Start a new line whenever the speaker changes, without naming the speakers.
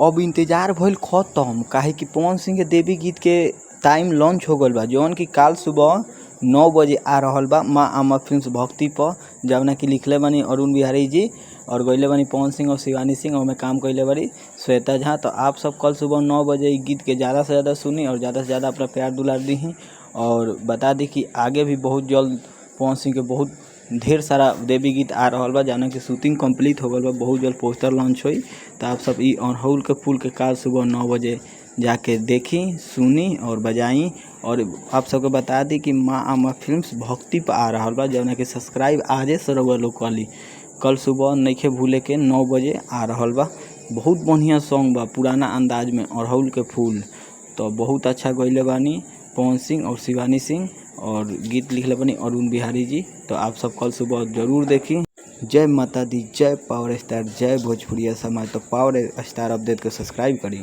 अब इंतजार भइल खत्म, काहे कि पवन सिंह के देवी गीत के टाइम लॉन्च हो गल बा, जौन कि काल सुबह 9 बजे आ रहल बा माँ अम्मा फिल्म्स भक्ति पर, जवना कि लिखले बानी अरुण बिहारी जी और गईले बानी पवन सिंह और शिवानी सिंह, और में काम कईले बारी श्वेता झा। तो आप सब कल सुबह 9 बजे गीत के ज़्यादा से ज़्यादा सुनी और ज़्यादा से ज़्यादा अपना प्यार दुलार दी, और बता दी कि आगे भी बहुत जल्द पवन सिंह के बहुत ढेर सारा देवी गीत आ रहा बा, जाना कि शूटिंग कंप्लीट हो गल बा, बहुत जल्द पोस्टर लॉन्च हुई। तो आप सब ई अड़हुल के फूल के काल सुबह 9 बजे जाके देखी, सुनी और बजाई। और आप सबके बता दी कि माँ अम्मा फिल्म्स भक्ति पर आ रहा बा, जौना कि सब्सक्राइब आजे से रउआ लोग कली। कल सुबह नइखे भूले के 9 बजे आ रहा बा। बहुत बढ़िया सॉन्ग बा, पुराना अंदाज में अड़हुल के फूल। तो बहुत अच्छा गईले बानी पवन सिंह और शिवानी सिंह, और गीत लिखले बानी अरुण बिहारी जी। तो आप सब कल सुबह जरूर देखी। जय माता दी, जय पावर स्टार, जय भोजपुरिया समाज। तो पावर स्टार अपडेट को सब्सक्राइब करी।